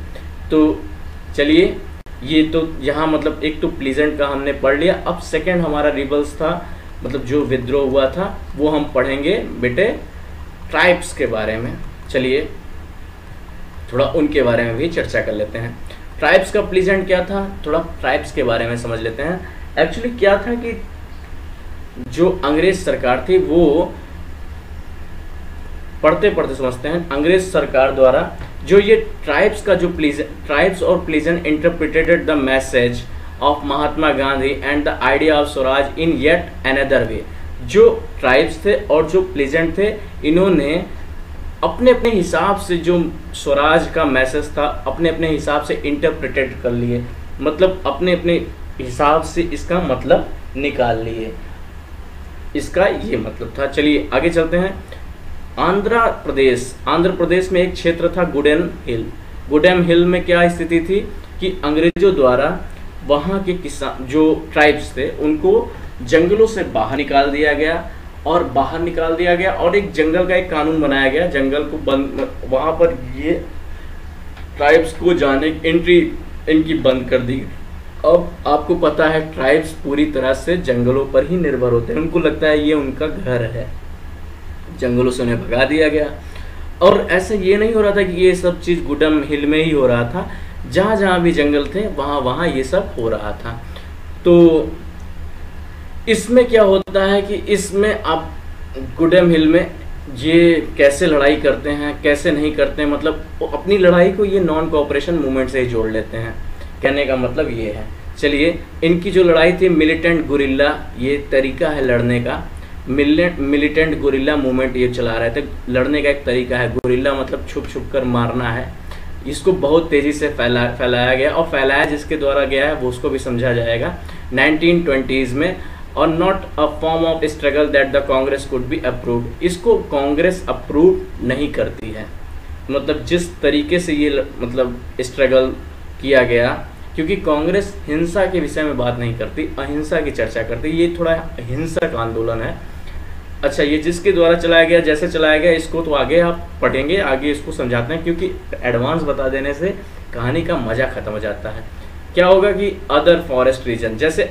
तो चलिए, ये तो यहाँ मतलब एक तो प्लीजेंट का हमने पढ़ लिया। अब सेकंड हमारा रिबल्स था, मतलब जो विद्रोह हुआ था, वो हम पढ़ेंगे बेटे ट्राइब्स के बारे में। चलिए थोड़ा उनके बारे में भी चर्चा कर लेते हैं। ट्राइब्स का प्लीजेंट क्या था, थोड़ा ट्राइब्स के बारे में समझ लेते हैं। एक्चुअली क्या था कि जो अंग्रेज सरकार थी वो पढ़ते पढ़ते समझते हैं, अंग्रेज सरकार द्वारा जो ये ट्राइब्स का जो ट्राइब्स और pleasant interpreted the message of Mahatma Gandhi and the idea of Swaraj in yet another way. जो ट्राइब्स थे और जो प्लीजेंट थे, इन्होंने अपने अपने हिसाब से जो स्वराज का मैसेज था अपने अपने हिसाब से इंटरप्रिटेट कर लिए, मतलब अपने अपने हिसाब से इसका मतलब निकाल लिए। इसका ये मतलब था। चलिए आगे चलते हैं। आंध्र प्रदेश में एक क्षेत्र था गुडेम हिल। गुडेम हिल में क्या स्थिति थी कि अंग्रेजों द्वारा वहाँ के किसान जो ट्राइब्स थे उनको जंगलों से बाहर निकाल दिया गया और एक जंगल का एक कानून बनाया गया। जंगल को बंद, वहाँ पर ये ट्राइब्स को जाने एंट्री इनकी बंद कर दी। अब आपको पता है ट्राइब्स पूरी तरह से जंगलों पर ही निर्भर होते हैं, उनको लगता है ये उनका घर है, जंगलों से उन्हें भगा दिया गया। और ऐसा ये नहीं हो रहा था कि ये सब चीज़ गुडेम हिल में ही हो रहा था, जहाँ जहाँ भी जंगल थे वहाँ ये सब हो रहा था। तो इसमें क्या होता है कि इसमें आप गुडेम हिल में ये कैसे लड़ाई करते हैं कैसे नहीं करते हैं, मतलब अपनी लड़ाई को ये नॉन कोऑपरेशन मूवमेंट से ही जोड़ लेते हैं। कहने का मतलब ये है। चलिए, इनकी जो लड़ाई थी मिलिटेंट गुरिल्ला, ये तरीका है लड़ने का। मिलिटेंट गुरिल्ला मूवमेंट ये चला रहे थे। लड़ने का एक तरीका है, गुरिल्ला मतलब छुप छुप कर मारना है। इसको बहुत तेज़ी से फैलाया गया, और फैलाया जिसके द्वारा गया है वो उसको भी समझा जाएगा 1920s में। और not a form of struggle that the Congress could be approved. इसको कांग्रेस अप्रूव नहीं करती है, मतलब जिस तरीके से ये मतलब स्ट्रगल किया गया क्योंकि कांग्रेस हिंसा के विषय में बात नहीं करती, अहिंसा की चर्चा करती। ये थोड़ा हिंसक आंदोलन है। अच्छा, ये जिसके द्वारा चलाया गया, जैसे चलाया गया, इसको तो आगे आप पढ़ेंगे, आगे इसको समझाते हैं, क्योंकि एडवांस बता देने से कहानी का मजा खत्म हो जाता है। क्या होगा कि अदर फॉरेस्ट रीजन, जैसे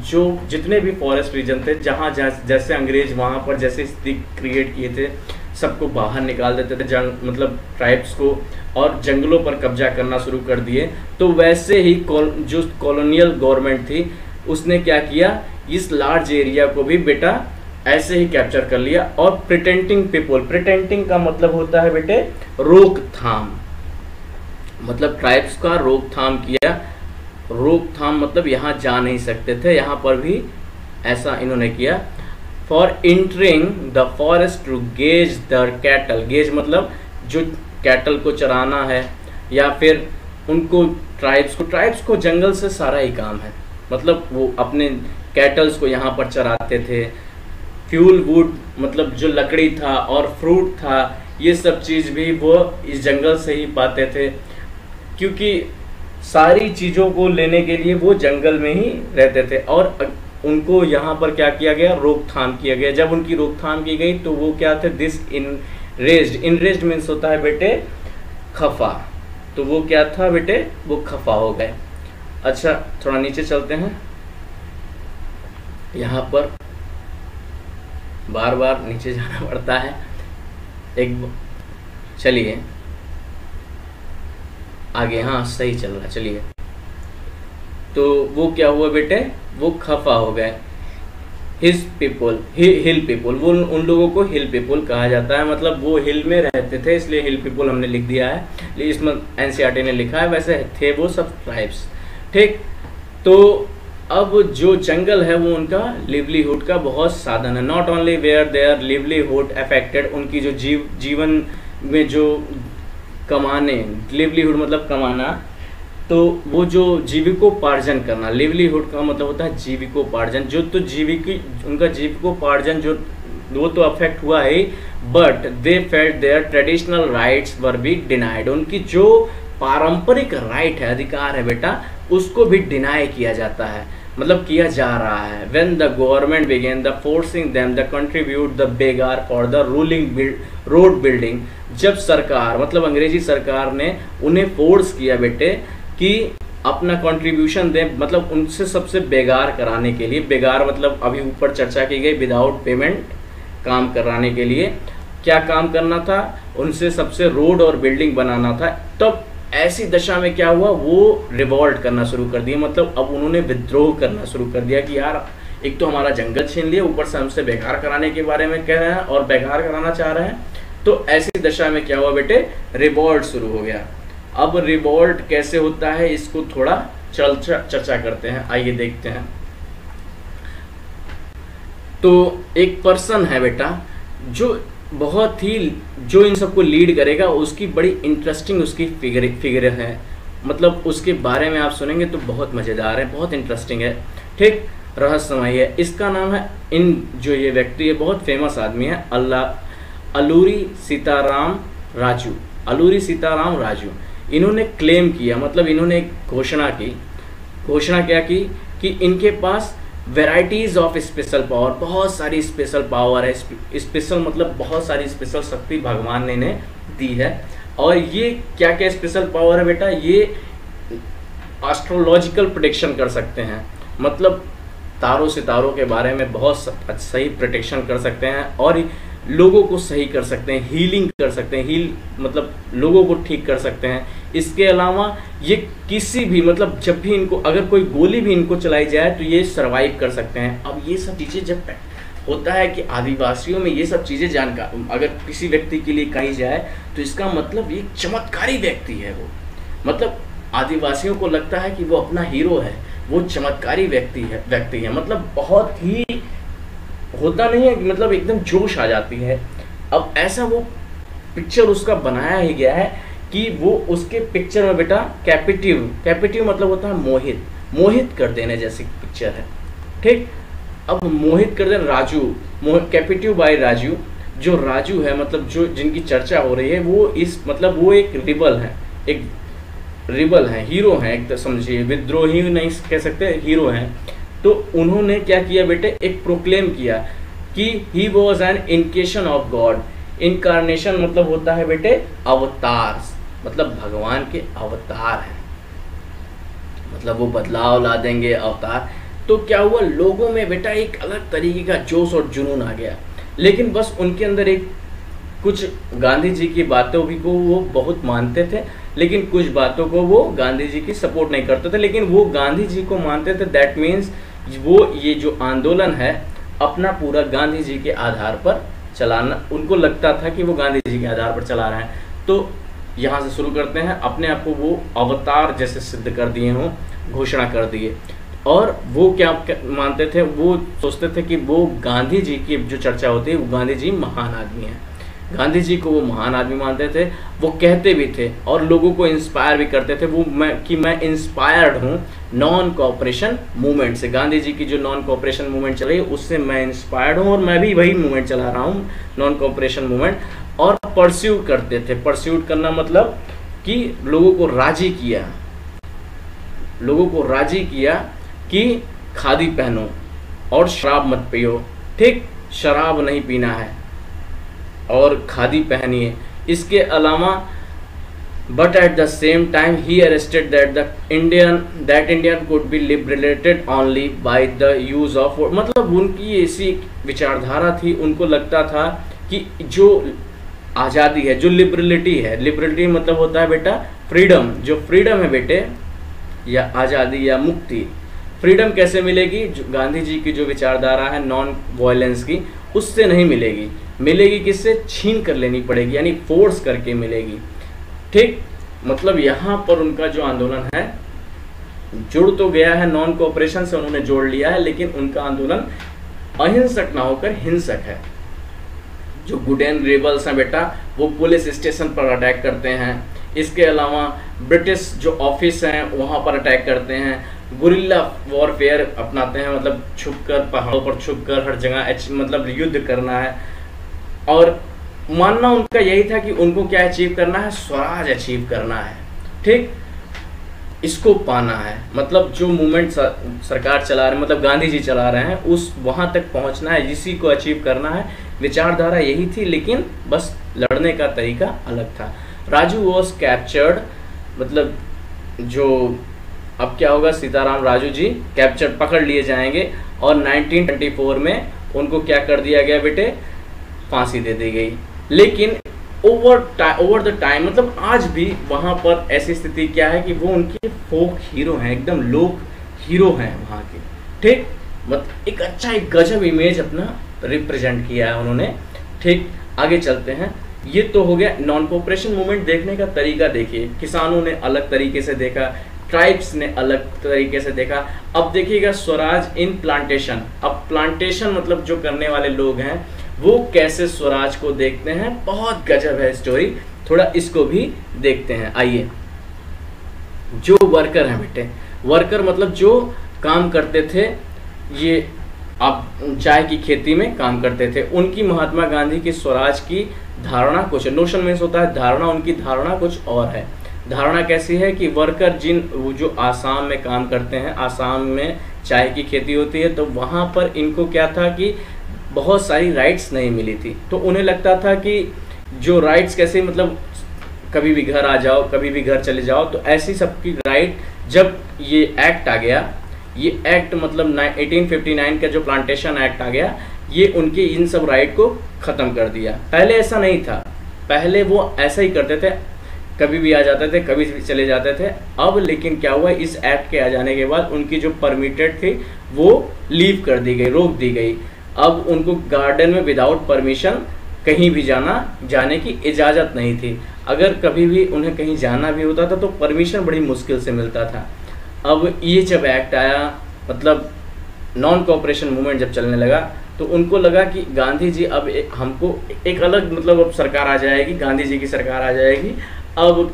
जो जितने भी फॉरेस्ट रीजन थे, जहाँ जैसे अंग्रेज वहाँ पर जैसे स्थिति क्रिएट किए थे, सबको बाहर निकाल देते थे, मतलब ट्राइब्स को, और जंगलों पर कब्जा करना शुरू कर दिए। तो वैसे ही जो कॉलोनियल गवर्नमेंट थी उसने क्या किया, इस लार्ज एरिया को भी बेटा ऐसे ही कैप्चर कर लिया। और प्रिटेंटिंग पीपल, प्रिटेंटिंग का मतलब होता है बेटे रोकथाम, मतलब ट्राइब्स का रोकथाम किया। रोकथाम मतलब यहाँ जा नहीं सकते थे, यहाँ पर भी ऐसा इन्होंने किया। For entering the forest to graze the cattle, graze मतलब जो कैटल को चराना है, या फिर उनको ट्राइब्स को जंगल से सारा ही काम है, मतलब वो अपने कैटल्स को यहाँ पर चराते थे। फ्यूल वुड मतलब जो लकड़ी था और फ्रूट था, ये सब चीज़ भी वो इस जंगल से ही पाते थे, क्योंकि सारी चीज़ों को लेने के लिए वो जंगल में ही रहते थे। और उनको यहाँ पर क्या किया गया, रोकथाम किया गया। जब उनकी रोकथाम की गई तो वो क्या थे, दिस इनरेज्ड मीन्स होता है बेटे खफा, तो वो क्या था बेटे, वो खफा हो गए। अच्छा, थोड़ा नीचे चलते हैं, यहाँ पर बार बार नीचे जाना पड़ता है। चलिए आगे, हाँ सही चल रहा है, चलिए। तो वो क्या हुआ बेटे, वो खफा हो गए। हिज पीपल, हिल पीपल, वो उन लोगों को हिल पीपल कहा जाता है, मतलब वो हिल में रहते थे, इसलिए हिल पीपल हमने लिख दिया है, इसमें एनसीईआरटी ने लिखा है, वैसे थे वो सब ट्राइब्स, ठीक। तो अब जो जंगल है वो उनका लिवलीहुड का बहुत साधन है। Not only were their livelihood affected, उनकी जो जीवन में जो कमाने, लिवलीहुड मतलब कमाना, तो वो जो जीविकोपार्जन करना, लिवलीहुड का मतलब होता है जीविकोपार्जन, जो तो उनका जीविकोपार्जन जो वो तो अफेक्ट हुआ है, but they felt there traditional rights were be denied, उनकी जो पारंपरिक राइट है, अधिकार है बेटा, उसको भी डिनाई किया जाता है, मतलब किया जा रहा है। When the government began the forcing them the contribute the begar for the ruling road building, जब सरकार मतलब अंग्रेजी सरकार ने उन्हें फोर्स किया बेटे कि अपना कंट्रीब्यूशन दें, मतलब उनसे सबसे बेगार कराने के लिए, बेगार मतलब अभी ऊपर चर्चा की गई विदाउट पेमेंट काम कराने के लिए क्या काम करना था, उनसे सबसे रोड और बिल्डिंग बनाना था। तब ऐसी दशा में क्या हुआ, वो रिवॉल्ट करना शुरू कर दिया, मतलब अब उन्होंने विद्रोह करना शुरू कर दिया कि यार एक तो हमारा जंगल छीन लिया, ऊपर से हमसे बेकार कराने के बारे में कह रहे हैं और बेकार कराना चाह रहे हैं। तो ऐसी दशा में क्या हुआ बेटे, रिवॉल्ट शुरू हो गया। अब रिवॉल्ट कैसे होता है इसको थोड़ा चर्चा करते हैं, आइए देखते हैं। तो एक पर्सन है बेटा जो बहुत ही, जो इन सबको लीड करेगा, उसकी बड़ी इंटरेस्टिंग उसकी फिगर है, मतलब उसके बारे में आप सुनेंगे तो बहुत मज़ेदार है, बहुत इंटरेस्टिंग है, ठीक, रहस्यमय है। इसका नाम है, जो ये व्यक्ति है बहुत फेमस आदमी है, अलूरी सीताराम राजू, अलूरी सीताराम राजू। इन्होंने क्लेम किया, मतलब इन्होंने एक घोषणा क्या की कि इनके पास वेराइटीज ऑफ स्पेशल पावर, बहुत सारी स्पेशल पावर है, स्पेशल मतलब बहुत सारी स्पेशल शक्ति भगवान ने इन्हें दी है। और ये क्या क्या स्पेशल पावर है बेटा, ये एस्ट्रोलॉजिकल प्रेडिक्शन कर सकते हैं, मतलब तारों सितारों के बारे में बहुत सही प्रेडिक्शन कर सकते हैं, और लोगों को सही कर सकते हैं, हीलिंग कर सकते हैं, हील मतलब लोगों को ठीक कर सकते हैं। इसके अलावा ये किसी भी, मतलब जब भी इनको अगर कोई गोली भी इनको चलाई जाए तो ये सरवाइव कर सकते हैं। अब ये सब चीज़ें जब होता है कि आदिवासियों में ये सब चीज़ें जानकार अगर किसी व्यक्ति के लिए कही जाए तो इसका मतलब ये चमत्कारी व्यक्ति है वो, मतलब आदिवासियों को लगता है कि वो अपना हीरो है, वो चमत्कारी व्यक्ति है, मतलब बहुत ही होता नहीं है कि मतलब एकदम जोश आ जाती है। अब ऐसा वो पिक्चर उसका बनाया ही गया है कि वो उसके पिक्चर में बेटा कैपिटिव मतलब होता है मोहित कर देने जैसी पिक्चर है, ठीक। अब मोहित कर देना, राजू कैपिटिव बाय राजू, जो राजू है मतलब जो जिनकी चर्चा हो रही है वो इस मतलब वो एक रिबल है, एक रिबल हैं, हीरो हैं, एक तो समझिए, विद्रोही नहीं कह सकते, हीरो हैं। तो उन्होंने क्या किया बेटे, एक प्रोक्लेम किया कि he was an incarnation of God. Incarnation मतलब होता है बेटे अवतार, मतलब भगवान के अवतार हैं, मतलब वो बदलाव ला देंगे अवतार। तो क्या हुआ, लोगों में बेटा एक अलग तरीके का जोश और जुनून आ गया। लेकिन बस उनके अंदर एक कुछ गांधी जी की बातों भी को वो बहुत मानते थे, लेकिन कुछ बातों को वो गांधी जी की सपोर्ट नहीं करते थे, लेकिन वो गांधी जी को मानते थे। दैट मीन्स वो ये जो आंदोलन है अपना पूरा गांधी जी के आधार पर चलाना, उनको लगता था कि वो गांधी जी के आधार पर चला रहे हैं। तो यहाँ से शुरू करते हैं, अपने आप को वो अवतार जैसे सिद्ध कर दिए हों, घोषणा कर दिए। और वो क्या मानते थे, वो सोचते थे कि वो गांधी जी की जो चर्चा होती है, वो गांधी जी महान आदमी हैं, गांधी जी को वो महान आदमी मानते थे। वो कहते भी थे और लोगों को इंस्पायर भी करते थे वो मैं इंस्पायर्ड हूँ नॉन कोऑपरेशन मूवमेंट से। गांधी जी की जो नॉन कोऑपरेशन मूवमेंट चल रही है उससे मैं इंस्पायर्ड हूँ और मैं भी वही मूवमेंट चला रहा हूँ, नॉन कोऑपरेशन मूवमेंट। और परस्यू करते थे, परस्यूट करना मतलब कि लोगों को राजी किया, लोगों को राजी किया कि खादी पहनो और शराब मत पियो, ठीक, शराब नहीं पीना है और खादी पहनिए। इसके अलावा but at the same time he arrested that Indian could be liberated only by the use of, मतलब उनकी ऐसी विचारधारा थी, उनको लगता था कि जो आज़ादी है, जो लिबरलिटी है, लिबरलिटी मतलब होता है बेटा फ्रीडम, जो फ्रीडम है बेटे या आज़ादी या मुक्ति, फ्रीडम कैसे मिलेगी, जो गांधी जी की जो विचारधारा है नॉन वायलेंस की, उससे नहीं मिलेगी। मिलेगी किससे, छीन कर लेनी पड़ेगी, यानी फोर्स करके मिलेगी, ठीक। मतलब यहाँ पर उनका जो आंदोलन है जुड़ तो गया है, नॉन कोऑपरेशन से उन्होंने जोड़ लिया है, लेकिन उनका आंदोलन अहिंसक ना होकर हिंसक है। जो गुडेन रेबल्स हैं बेटा वो पुलिस स्टेशन पर अटैक करते हैं, इसके अलावा ब्रिटिश जो ऑफिस हैं वहाँ पर अटैक करते हैं, गुरिल्ला वॉरफेयर अपनाते हैं, मतलब छुपकर पहाड़ों पर छुपकर हर जगह मतलब युद्ध करना है। और मानना उनका यही था कि उनको क्या अचीव करना है, स्वराज अचीव करना है, ठीक, इसको पाना है। मतलब जो मूवमेंट सरकार चला रहे, मतलब गांधी जी चला रहे हैं, उस वहां तक पहुंचना है, इसी को अचीव करना है। विचारधारा यही थी, लेकिन बस लड़ने का तरीका अलग था। राजू वॉज कैप्चर्ड, मतलब जो अब क्या होगा, सीताराम राजू जी कैप्चर पकड़ लिए जाएंगे और 1924 में उनको क्या कर दिया गया बेटे, फांसी दे दी गई। लेकिन ओवर द टाइम, मतलब आज भी वहाँ पर ऐसी स्थिति क्या है कि वो उनके फोक हीरो हैं, एकदम लोक हीरो हैं वहाँ के, ठीक। मतलब एक अच्छा, एक गजब इमेज अपना रिप्रेजेंट किया है उन्होंने, ठीक। आगे चलते हैं। ये तो हो गया नॉन कोऑपरेशन मूवमेंट देखने का तरीका। देखिए, किसानों ने अलग तरीके से देखा, ट्राइब्स ने अलग तरीके से देखा। अब देखिएगा स्वराज इन प्लांटेशन। अब प्लांटेशन मतलब जो करने वाले लोग हैं वो कैसे स्वराज को देखते हैं, बहुत गजब है स्टोरी, थोड़ा इसको भी देखते हैं। आइए, जो वर्कर हैं बेटे, वर्कर मतलब जो काम करते थे, ये आप चाय की खेती में काम करते थे, उनकी महात्मा गांधी की स्वराज की धारणा कुछ, नोशन मीन्स होता है धारणा, उनकी धारणा कुछ और है। धारणा कैसी है कि वर्कर जो आसाम में काम करते हैं, आसाम में चाय की खेती होती है, तो वहाँ पर इनको क्या था कि बहुत सारी राइट्स नहीं मिली थी। तो उन्हें लगता था कि जो राइट्स कैसे, मतलब कभी भी घर आ जाओ, कभी भी घर चले जाओ, तो ऐसी सबकी राइट। जब ये एक्ट आ गया, ये एक्ट मतलब 1859 का जो प्लांटेशन एक्ट आ गया, ये उनके इन सब राइट को ख़त्म कर दिया। पहले ऐसा नहीं था, पहले वो ऐसा ही करते थे, कभी भी आ जाते थे, कभी भी चले जाते थे। अब लेकिन क्या हुआ, इस एक्ट के आ जाने के बाद उनकी जो परमिटेड थी वो लीव कर दी गई, रोक दी गई। अब उनको गार्डन में विदाउट परमिशन कहीं भी जाने की इजाज़त नहीं थी। अगर कभी भी उन्हें कहीं जाना भी होता था तो परमिशन बड़ी मुश्किल से मिलता था। अब ये जब एक्ट आया, मतलब नॉन कोऑपरेशन मूवमेंट जब चलने लगा, तो उनको लगा कि गांधी जी अब हमको एक अलग, मतलब अब सरकार आ जाएगी, गांधी जी की सरकार आ जाएगी। अब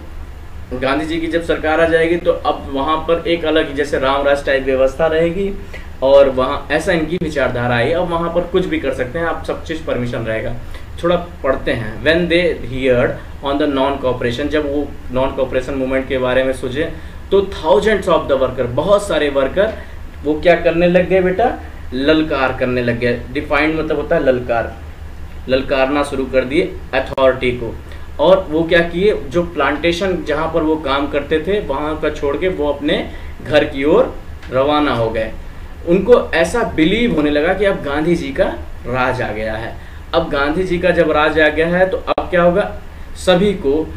गांधी जी की जब सरकार आ जाएगी तो अब वहाँ पर एक अलग, जैसे राम राज टाइप व्यवस्था रहेगी, और वहाँ ऐसा इनकी विचारधारा आई। अब वहाँ पर कुछ भी कर सकते हैं आप, सब चीज़ परमिशन रहेगा। थोड़ा पढ़ते हैं। When they heard on the non cooperation, जब वो नॉन कॉपरेशन मूवमेंट के बारे में सोचे तो थाउजेंड्स ऑफ द वर्कर, बहुत सारे वर्कर वो क्या करने लग गए बेटा, ललकार करने लग गए। डिफाइंड मतलब होता है ललकार, ललकारना शुरू कर दिए अथॉरिटी को। और वो क्या किए, जो प्लांटेशन जहाँ पर वो काम करते थे वहाँ का छोड़ के वो अपने घर की ओर रवाना हो गए। उनको ऐसा बिलीव होने लगा कि अब गांधी जी का राज आ गया है। अब गांधी जी का जब राज आ गया है तो अब क्या होगा, सभी को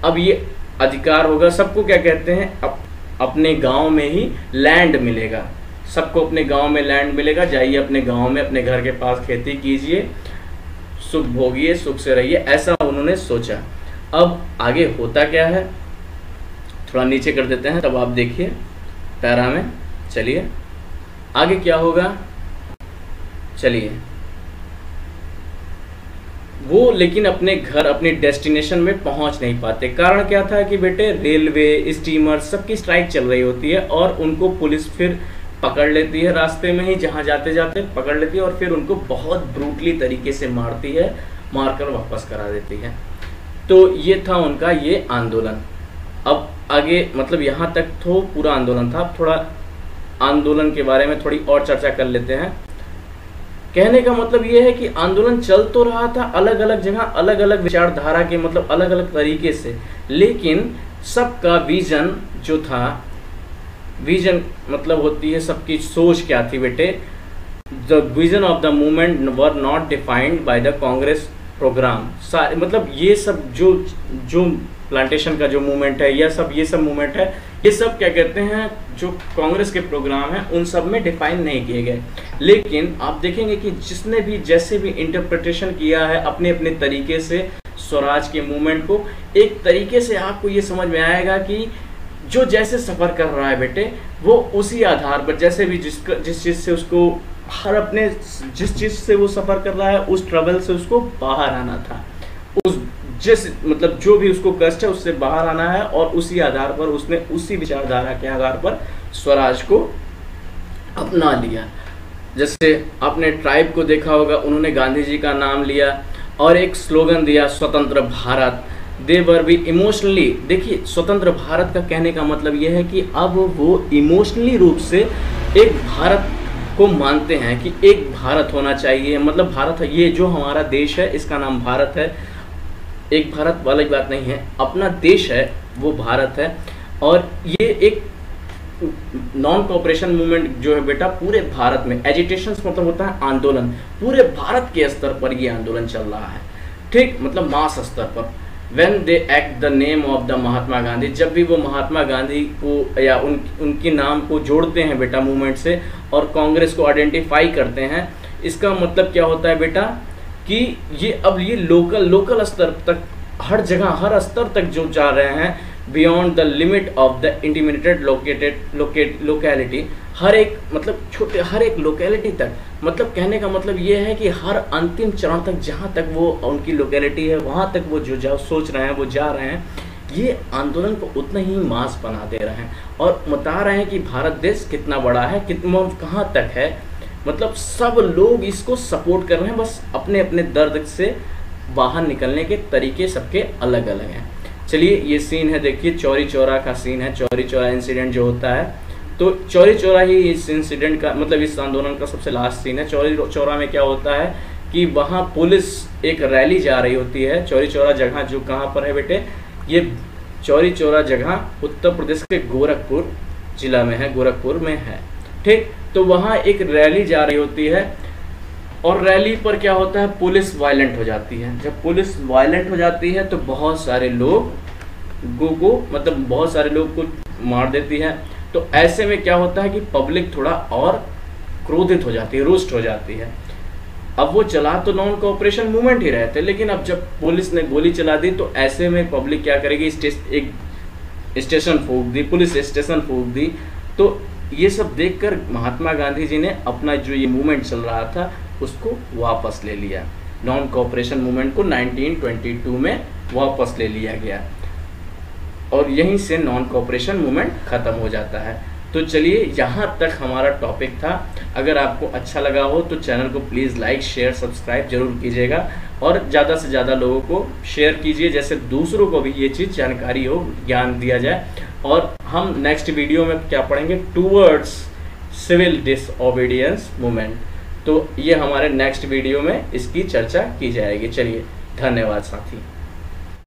अब ये अधिकार होगा। सबको क्या कहते हैं, अपने गांव में ही लैंड मिलेगा, सबको अपने गांव में लैंड मिलेगा। जाइए अपने गांव में अपने घर के पास खेती कीजिए, सुख भोगिए, सुख से रहिए, ऐसा उन्होंने सोचा। अब आगे होता क्या है, थोड़ा नीचे कर देते हैं तब आप देखिए पैरा में। चलिए आगे क्या होगा, चलिए वो लेकिन अपने घर अपनी डेस्टिनेशन में पहुंच नहीं पाते। कारण क्या था कि बेटे रेलवे, स्टीमर सबकी स्ट्राइक चल रही होती है और उनको पुलिस फिर पकड़ लेती है, रास्ते में ही जहां जाते जाते पकड़ लेती है और फिर उनको बहुत ब्रूटली तरीके से मारती है, मारकर वापस करा देती है। तो ये था उनका ये आंदोलन। अब आगे मतलब यहाँ तक तो पूरा आंदोलन था। अब थोड़ा आंदोलन के बारे में थोड़ी और चर्चा कर लेते हैं। कहने का मतलब ये है कि आंदोलन चल तो रहा था अलग अलग जगह, अलग अलग विचारधारा के, मतलब अलग अलग तरीके से, लेकिन सबका विजन जो था, विजन मतलब होती है सबकी सोच क्या थी बेटे, the vision of the movement were not defined by the Congress programme. मतलब ये सब जो प्लांटेशन का जो मूवमेंट है, ये सब मूवमेंट है, ये सब क्या कहते हैं, जो कांग्रेस के प्रोग्राम है उन सब में डिफाइन नहीं किए गए। लेकिन आप देखेंगे कि जिसने भी जैसे भी इंटरप्रिटेशन किया है अपने अपने तरीके से स्वराज के मूवमेंट को, एक तरीके से आपको ये समझ में आएगा कि जो जैसे सफ़र कर रहा है बेटे, वो उसी आधार पर जैसे भी जिस चीज़ से उसको हर अपने जिस चीज़ से वो सफ़र कर रहा है उस ट्रबल से उसको बाहर आना था, उस जिस मतलब जो भी उसको कष्ट है उससे बाहर आना है, और उसी आधार पर उसने उसी विचारधारा के आधार पर स्वराज को अपना लिया। जैसे आपने ट्राइब को देखा होगा, उन्होंने गांधी जी का नाम लिया और एक स्लोगन दिया, स्वतंत्र भारत। दे वर भी इमोशनली, देखिए स्वतंत्र भारत का कहने का मतलब यह है कि अब वो इमोशनली रूप से एक भारत को मानते हैं कि एक भारत होना चाहिए। मतलब भारत है, ये जो हमारा देश है इसका नाम भारत है, एक भारत वाली बात नहीं है, अपना देश है वो भारत है। और ये एक नॉन कॉपरेशन मूवमेंट जो है बेटा पूरे भारत में, एजिटेशन मतलब होता है आंदोलन, पूरे भारत के स्तर पर ये आंदोलन चल रहा है, ठीक, मतलब मास स्तर पर। When they act the name of the Mahatma Gandhi, जब भी वो महात्मा गांधी को या उनके नाम को जोड़ते हैं बेटा मूवमेंट से और कांग्रेस को आइडेंटिफाई करते हैं, इसका मतलब क्या होता है बेटा कि ये अब ये लोकल स्तर तक, हर जगह हर स्तर तक जो जा रहे हैं, beyond the limit of the intimidated locality, हर एक मतलब छोटे हर एक लोकेलिटी तक, मतलब कहने का मतलब ये है कि हर अंतिम चरण तक जहाँ तक वो उनकी लोकेलिटी है वहाँ तक वो जो सोच रहे हैं वो जा रहे हैं। ये आंदोलन को उतना ही मास बना दे रहे हैं और बता रहे हैं कि भारत देश कितना बड़ा है, कितना कहाँ तक है, मतलब सब लोग इसको सपोर्ट कर रहे हैं, बस अपने अपने दर्द से बाहर निकलने के तरीके सबके अलग अलग हैं। चलिए ये सीन है, देखिए चौरी चौरा का सीन है, चौरी चौरा इंसिडेंट जो होता है, तो चौरी चौरा ही इस इंसिडेंट का मतलब इस आंदोलन का सबसे लास्ट सीन है। चौरी चौरा में क्या होता है कि वहाँ पुलिस एक रैली जा रही होती है। चौरी चौरा जगह जो कहाँ पर है बेटे, ये चौरी चौरा जगह उत्तर प्रदेश के गोरखपुर जिला में है, गोरखपुर में है, ठीक। तो वहाँ एक रैली जा रही होती है और रैली पर क्या होता है, पुलिस वायलेंट हो जाती है। जब पुलिस वायलेंट हो जाती है तो बहुत सारे लोग मतलब बहुत सारे लोग को मार देती है। तो ऐसे में क्या होता है कि पब्लिक थोड़ा और क्रोधित हो जाती है, रुष्ट हो जाती है। अब वो चला तो नॉन कोऑपरेशन मूवमेंट ही रहे थे, लेकिन अब जब पुलिस ने गोली चला दी तो ऐसे में पब्लिक क्या करेगी, एक स्टेशन फूंक दी, पुलिस स्टेशन फूंक दी। तो ये सब देखकर महात्मा गांधी जी ने अपना जो ये मूवमेंट चल रहा था उसको वापस ले लिया। नॉन कोऑपरेशन मूवमेंट को 1922 में वापस ले लिया गया और यहीं से नॉन कोऑपरेशन मूवमेंट खत्म हो जाता है। तो चलिए यहाँ तक हमारा टॉपिक था। अगर आपको अच्छा लगा हो तो चैनल को प्लीज़ लाइक शेयर सब्सक्राइब जरूर कीजिएगा और ज़्यादा से ज़्यादा लोगों को शेयर कीजिए, जैसे दूसरों को भी ये चीज़ जानकारी हो, ज्ञान दिया जाए। और हम नेक्स्ट वीडियो में क्या पढ़ेंगे, टूवर्ड्स सिविल डिसओबीडियंस मूवमेंट। तो ये हमारे नेक्स्ट वीडियो में इसकी चर्चा की जाएगी। चलिए धन्यवाद साथी।